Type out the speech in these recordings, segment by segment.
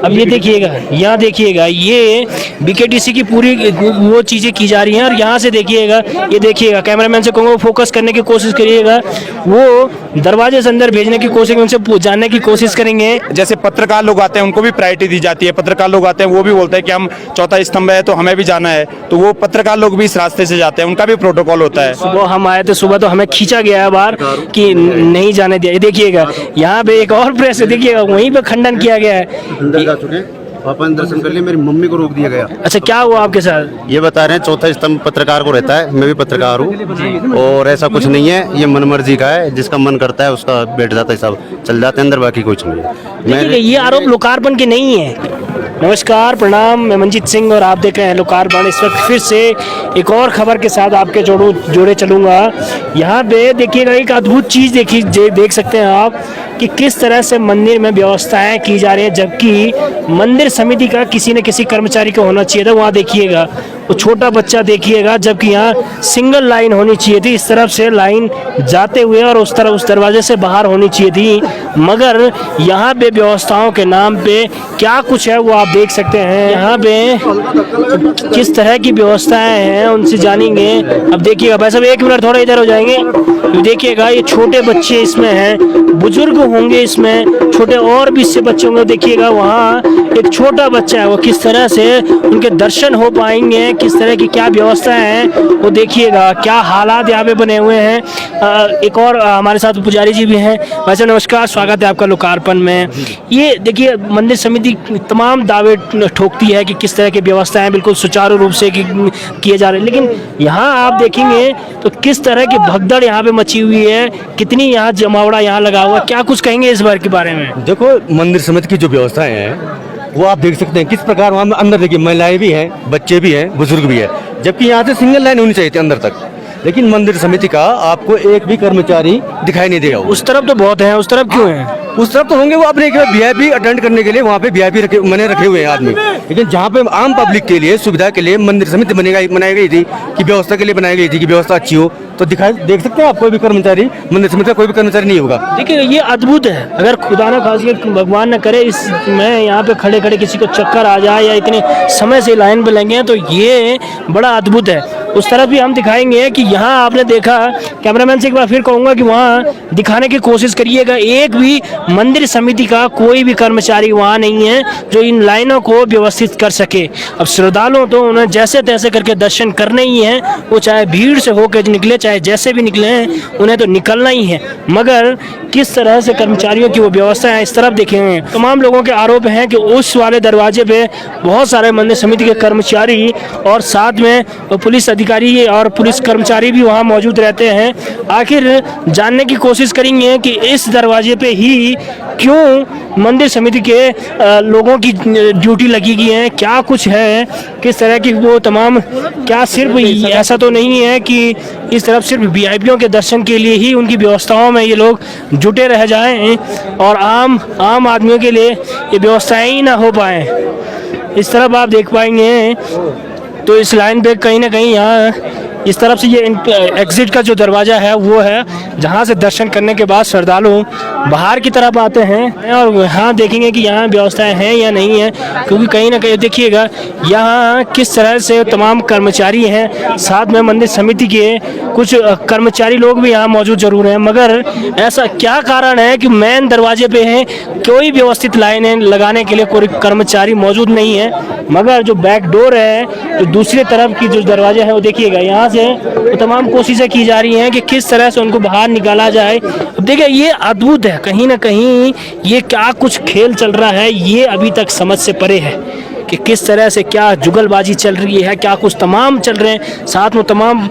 अब ये देखिएगा, यहाँ देखिएगा, ये बीकेटीसी की पूरी वो चीज़ें की जा रही हैं। और यहाँ से देखिएगा, ये देखिएगा, कैमरामैन से कहूँगा फोकस करने की कोशिश करिएगा, वो दरवाजे से अंदर भेजने की कोशिश, उनसे जानने की कोशिश करेंगे। जैसे पत्रकार लोग आते हैं उनको भी प्रायोरिटी दी जाती है। पत्रकार लोग आते हैं वो भी बोलते हैं कि हम चौथा स्तंभ है तो हमें भी जाना है, तो वो पत्रकार लोग भी इस रास्ते से जाते हैं, उनका भी प्रोटोकॉल होता है। सुबह हम आए थे, सुबह तो हमें खींचा गया है बाहर कि नहीं जाने दिया। ये देखिएगा, यहाँ पे एक और प्रेस है, देखिएगा वहीं पे खंडन किया गया है। अंदर जा चुके, पापा ने दर्शन कर लिए, मेरी मम्मी को रोक दिया गया। अच्छा, क्या हुआ आपके साथ? ये बता रहे हैं चौथा स्तंभ पत्रकार को रहता है, मैं भी पत्रकार हूँ, और ऐसा कुछ नहीं है, ये मन मर्जी का है, जिसका मन करता है उसका बैठ जाता है, सब चल जाते हैं अंदर, बाकी कुछ नहीं है। देखिए, ये आरोप लोकार्पण के नहीं है। नमस्कार, प्रणाम, मैं मंजीत सिंह और आप देख रहे हैं लोकार्पण। इस वक्त फिर से एक और खबर के साथ आपके जोड़े चलूँगा। यहाँ पे देखिएगा, एक अद्भुत चीज़ देख सकते हैं आप कि किस तरह से मंदिर में व्यवस्थाएं की जा रही हैं, जबकि मंदिर समिति का किसी न किसी कर्मचारी को होना चाहिए था। वहाँ देखिएगा, वो छोटा बच्चा देखिएगा, जबकि यहाँ सिंगल लाइन होनी चाहिए थी, इस तरफ से लाइन जाते हुए, और उस तरफ उस दरवाजे से बाहर होनी चाहिए थी। मगर यहाँ पे व्यवस्थाओं के नाम पे क्या कुछ है वो आप देख सकते हैं। यहाँ पे किस तरह की व्यवस्थाएं हैं उनसे जानेंगे। अब देखिएगा भाई साहब, एक मिनट थोड़ा इधर हो जाएंगे। देखिएगा, ये छोटे बच्चे इसमें हैं, बुजुर्ग होंगे इसमें, छोटे और भी इससे बच्चे होंगे। देखिएगा, वहाँ एक छोटा बच्चा है, वो किस तरह से उनके दर्शन हो पाएंगे, किस तरह की क्या व्यवस्था है वो देखिएगा, क्या हालात यहाँ पे बने हुए हैं। एक और हमारे साथ पुजारी जी भी हैं। वैसे नमस्कार, स्वागत है आपका लोकार्पण में। ये देखिए, मंदिर समिति तमाम दावे ठोकती है कि किस तरह की व्यवस्थाएं बिल्कुल सुचारू रूप से किए जा रहे हैं, लेकिन यहाँ आप देखेंगे तो किस तरह की भगदड़ यहाँ पे मची हुई है, कितनी यहाँ जमावड़ा यहाँ लगा हुआ। क्या कुछ कहेंगे इस बार के बारे में? देखो, मंदिर समिति की जो व्यवस्थाएं हैं वो आप देख सकते हैं किस प्रकार वहाँ अंदर देखिए, महिलाएं भी हैं, बच्चे भी हैं, बुजुर्ग भी है, जबकि यहाँ से सिंगल लाइन होनी चाहिए थी अंदर तक, लेकिन मंदिर समिति का आपको एक भी कर्मचारी दिखाई नहीं देगा। उस तरफ तो बहुत है, उस तरफ क्यों है? उस तरफ तो होंगे, वो अपने वीआईपी अटेंड करने के लिए वहाँ पे वीआईपी रखे हुए हैं आदमी, लेकिन जहाँ पे आम पब्लिक के लिए सुविधा के लिए मंदिर समिति बनाई गई थी कि व्यवस्था के लिए बनाई गई थी कि व्यवस्था अच्छी हो, तो देख सकते हैं आप, कोई भी कर्मचारी मंदिर समिति का कोई भी कर्मचारी नहीं होगा। देखिए, ये अद्भुत है। अगर खुदा ना खासियत भगवान न करे इसमें यहाँ पे खड़े खड़े किसी को चक्कर आ जाए या इतने समय से लाइन पे लगे हैं, तो ये बड़ा अद्भुत है। उस तरफ भी हम दिखाएंगे कि यहाँ आपने देखा, कैमरामैन से एक बार फिर कहूँगा कि वहाँ दिखाने की कोशिश करिएगा, एक भी मंदिर समिति का कोई भी कर्मचारी वहाँ नहीं है जो इन लाइनों को व्यवस्थित कर सके। अब श्रद्धालुओं तो उन्हें जैसे तैसे करके दर्शन करने ही हैं, वो चाहे भीड़ से होकर निकले, चाहे जैसे भी निकले हैं, उन्हें तो निकलना ही है। मगर किस तरह से कर्मचारियों की वो व्यवस्था है, इस तरफ देखेंगे। तमाम लोगों के आरोप हैं कि उस वाले दरवाजे पे बहुत सारे मंदिर समिति के कर्मचारी और साथ में पुलिस अधिकारी और पुलिस कर्मचारी भी वहाँ मौजूद रहते हैं। आखिर जानने की कोशिश करेंगे कि इस दरवाजे पे ही क्यों मंदिर समिति के लोगों की ड्यूटी लगी गई है, क्या कुछ है, किस तरह की वो तमाम, क्या सिर्फ ऐसा तो नहीं है कि इस तरफ सिर्फ वीआईपीओं के दर्शन के लिए ही उनकी व्यवस्थाओं में ये लोग जुटे रह जाएं और आम आदमियों के लिए ये व्यवस्थाएं ही ना हो पाएं। इस तरफ आप देख पाएंगे तो इस लाइन पे कहीं ना कहीं यहाँ इस तरफ से ये एग्जिट का जो दरवाज़ा है वो है, जहाँ से दर्शन करने के बाद श्रद्धालु बाहर की तरफ आते हैं और यहाँ देखेंगे कि यहाँ व्यवस्थाएं हैं या नहीं है, क्योंकि कहीं ना कहीं देखिएगा यहाँ किस तरह से तमाम कर्मचारी हैं, साथ में मंदिर समिति के कुछ कर्मचारी लोग भी यहाँ मौजूद जरूर हैं, मगर ऐसा क्या कारण है कि मेन दरवाजे पे है कोई व्यवस्थित लाइनें लगाने के लिए कोई कर्मचारी मौजूद नहीं है। मगर जो बैक डोर है, जो दूसरी तरफ की जो दरवाजा है वो देखिएगा, यहाँ से तो तमाम कोशिशें की जा रही हैं कि किस तरह से उनको बाहर निकाला जाए। अब देखिए, ये अद्भुत है, कहीं ना कहीं ये क्या कुछ खेल चल रहा है ये अभी तक समझ से परे है कि किस तरह से क्या जुगलबाजी चल रही है, क्या कुछ तमाम चल रहे हैं। साथ में तमाम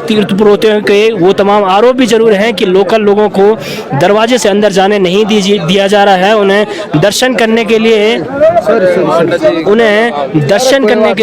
तीर्थ पुरोहितों के वो तमाम आरोप भी जरूर हैं कि लोकल लोगों को दरवाजे से अंदर जाने नहीं दिया जा रहा है, उन्हें दर्शन करने के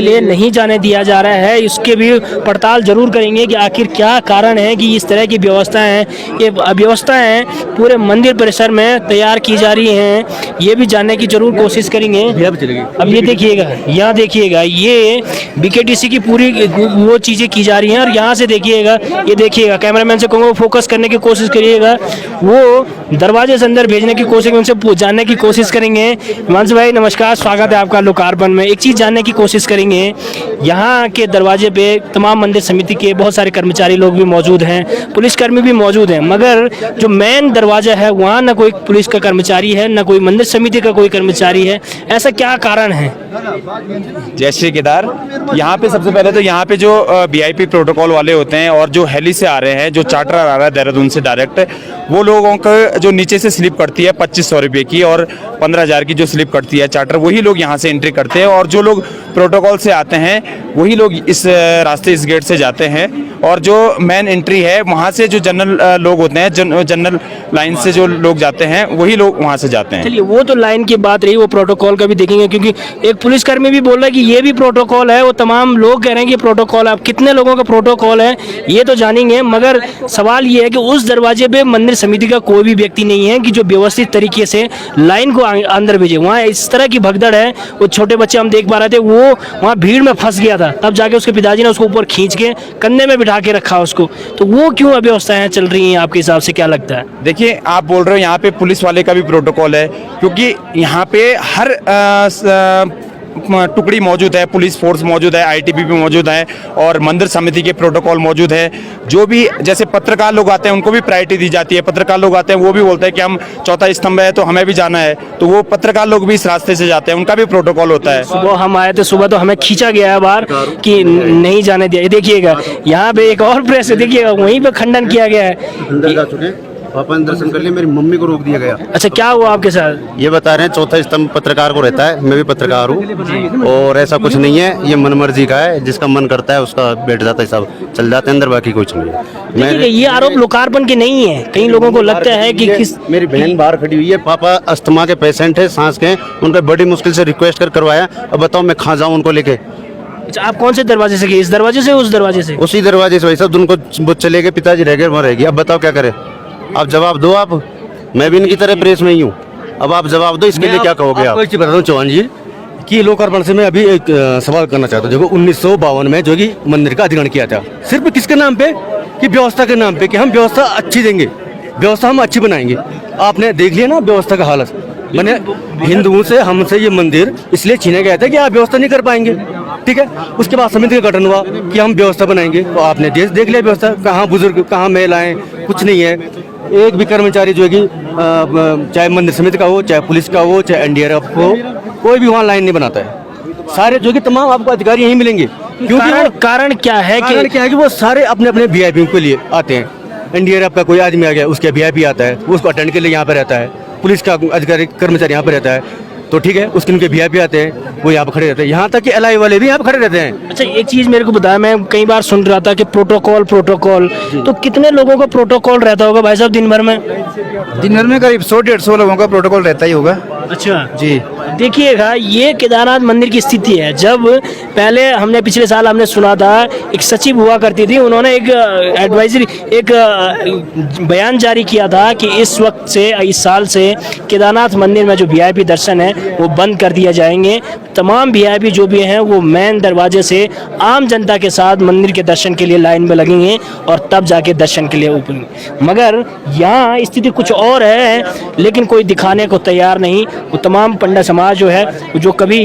लिए नहीं जाने दिया जा रहा है। इसके भी पड़ताल जरूर करेंगे कि आखिर क्या कारण है कि इस तरह की व्यवस्थाएं हैं, ये व्यवस्थाएं पूरे मंदिर परिसर में तैयार की जा रही हैं, ये भी जानने की जरूर कोशिश करेंगे। अब ये देखिएगा, यहाँ देखिएगा, ये बीकेटीसी की पूरी वो चीज़ें की जा रही हैं। और यहाँ से देखिएगा, ये देखिएगा, कैमरामैन से कहूँगा फोकस करने की कोशिश करिएगा, वो दरवाजे से अंदर भेजने की कोशिश, उनसे जानने की कोशिश करेंगे। हिमांशु भाई नमस्कार, स्वागत है आपका लोकार्पण में। एक चीज़ जानने की कोशिश करेंगे, यहाँ के दरवाजे पे तमाम मंदिर समिति के बहुत सारे कर्मचारी लोग भी मौजूद हैं, पुलिसकर्मी भी मौजूद हैं, मगर जो मेन दरवाजा है वहाँ ना कोई पुलिस का कर्मचारी है, ना कोई मंदिर समिति का कोई कर्मचारी है। ऐसा क्या कारण है? जय श्री केदार। यहाँ पे सबसे पहले तो यहाँ पे जो वीआईपी प्रोटोकॉल वाले होते हैं और जो हेली से आ रहे हैं, जो चार्टर आ रहा है देहरादून से डायरेक्ट, वो लोगों का जो नीचे से स्लिप कटती है 2500 रुपये की और 15,000 की जो स्लिप कटती है चार्टर, वही लोग यहाँ से एंट्री करते हैं। और जो लोग प्रोटोकॉल से आते हैं वही लोग इस रास्ते, इस गेट से जाते हैं। और जो मेन एंट्री है वहाँ से जो जनरल लोग होते हैं, जनरल लाइन से जो लोग जाते हैं वही लोग वहाँ से जाते हैं। चलिए, वो तो लाइन की बात रही, वो प्रोटोकॉल का भी देखेंगे, क्योंकि एक पुलिसकर्मी भी बोल रहा है कि ये भी प्रोटोकॉल है। वो तमाम लोग कह रहे हैं कि प्रोटोकॉल है। अब कितने लोगों का प्रोटोकॉल है ये तो जानेंगे, मगर सवाल ये है कि उस दरवाजे पे मंदिर समिति का कोई भी व्यक्ति नहीं है कि जो व्यवस्थित तरीके से लाइन को अंदर भेजे। वहाँ इस तरह की भगदड़ है। वो छोटे बच्चे हम देख पा रहे थे, वो वहाँ भीड़ में फंस गया था, तब जाके उसके पिताजी ने उसको ऊपर खींच के कंधे में बिठा के रखा उसको। तो वो क्यों अव्यवस्थाएं चल रही हैं आपके हिसाब से, क्या लगता है? देखिए, आप बोल रहे हो यहाँ पे पुलिस वाले का भी प्रोटोकॉल है, क्योंकि यहाँ पे हर टुकड़ी मौजूद है, पुलिस फोर्स मौजूद है, आईटीबीपी मौजूद है और मंदिर समिति के प्रोटोकॉल मौजूद है। जो भी जैसे पत्रकार लोग आते हैं उनको भी प्रायोरिटी दी जाती है। पत्रकार लोग आते हैं वो भी बोलते हैं कि हम चौथा स्तंभ है तो हमें भी जाना है, तो वो पत्रकार लोग भी इस रास्ते से जाते हैं, उनका भी प्रोटोकॉल होता है। सुबह हम आए थे, सुबह तो हमें खींचा गया है बाहर कि नहीं जाने दिया। ये देखिएगा, यहाँ पे एक और प्रेस है, देखिएगा वहीं पे खंडन किया गया है। अंदर जा चुके हैं, पापा ने दर्शन कर लिए, मेरी मम्मी को रोक दिया गया। अच्छा, क्या हुआ आपके साथ? ये बता रहे हैं चौथा स्तंभ पत्रकार को रहता है, मैं भी पत्रकार हूँ और ऐसा कुछ नहीं है, ये मनमर्जी का है, जिसका मन करता है उसका बैठ जाता है, सब चल जाते हैं अंदर, बाकी कुछ नहीं है। देखिए, ये आरोप लोकार्पण के नहीं है। कई लोगों को लगता है कि किस मेरी बहन बाहर खड़ी हुई है, पापा अस्थमा के पेशेंट है, सांस के, उनका बड़ी मुश्किल से रिक्वेस्ट कर करवाया। अब बताओ मैं कहाँ जाऊँ उनको लेके? अच्छा, आप कौन से दरवाजे से गए? इस दरवाजे से, उस दरवाजे से? उसी दरवाजे से भाई साहब, उनको वो चले गए, पिताजी रह गए, वहाँ रहेगी। अब बताओ क्या करे? आप जवाब दो। आप, मैं भी इनकी तरह प्रेस में ही हूँ, अब आप जवाब दो, इसके लिए क्या कहोगे आप? एक चीज बता रहा हूँ चौहान जी कि लोकार्पण से मैं अभी एक सवाल करना चाहता हूँ। देखो 1952 में जो कि मंदिर का अधिग्रहण किया था, सिर्फ किसके नाम पे? कि व्यवस्था के नाम पे, कि हम व्यवस्था अच्छी देंगे, व्यवस्था हम अच्छी बनाएंगे। आपने देख लिया ना व्यवस्था का हालत। मैंने हिंदुओं से, हमसे ये मंदिर इसलिए छीना गया था कि आप व्यवस्था नहीं कर पाएंगे, ठीक है। उसके बाद समिति का गठन हुआ कि हम व्यवस्था बनाएंगे, तो आपने देख लिया व्यवस्था, कहाँ बुजुर्ग, कहाँ महिलाएं, कुछ नहीं है। एक भी कर्मचारी जो है कि चाहे मंदिर समिति का हो, चाहे पुलिस का हो, चाहे एनडीआरएफ हो, कोई भी वहाँ लाइन नहीं बनाता है। सारे जो कि तमाम आपको अधिकारी यहीं मिलेंगे। क्योंकि कारण क्या है कि वो सारे अपने अपने वीआईपी के लिए आते हैं। एनडीआरएफ का कोई आदमी आ गया, उसके वीआईपी आता है, वो उसको अटेंड के लिए यहाँ पे रहता है। पुलिस का अधिकारी कर्मचारी यहाँ पे रहता है, तो ठीक है, उसके उनके वीआईपी आते हैं, वो यहाँ पे खड़े रहते हैं। यहाँ तक कि एलआई वाले भी यहाँ पे खड़े रहते हैं। अच्छा, एक चीज मेरे को बताया, मैं कई बार सुन रहा था कि प्रोटोकॉल, तो कितने लोगों का प्रोटोकॉल रहता होगा भाई साहब दिन भर में? दिन भर में करीब 100-150 लोगों का प्रोटोकॉल रहता ही होगा। अच्छा जी, देखिएगा, ये केदारनाथ मंदिर की स्थिति है। जब पहले हमने पिछले साल हमने सुना था, एक सचिव हुआ करती थी, उन्होंने एक एडवाइजरी, एक बयान जारी किया था कि इस वक्त से, इस साल से केदारनाथ मंदिर में जो वीआईपी दर्शन है वो बंद कर दिया जाएंगे। तमाम वीआईपी जो भी हैं वो मेन दरवाजे से आम जनता के साथ मंदिर के दर्शन के लिए लाइन में लगेंगे और तब जाके दर्शन के लिए उपड़ेंगे। मगर यहाँ स्थिति कुछ और है, लेकिन कोई दिखाने को तैयार नहीं। वो तमाम पंडित समाज जो है, जो कभी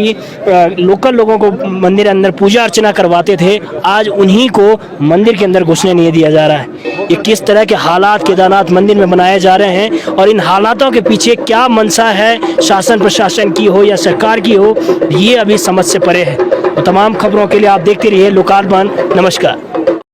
लोकल लोगों को मंदिर अंदर पूजा अर्चना करवाते थे, आज उन्हीं को मंदिर के अंदर घुसने नहीं दिया जा रहा है। ये किस तरह के हालात केदारनाथ मंदिर में बनाए जा रहे हैं और इन हालातों के पीछे क्या मंशा है शासन प्रशासन की हो या सरकार की हो, ये अभी समझ से परे है। तो तमाम खबरों के लिए आप देखते रहिए लोकार्पण। नमस्कार।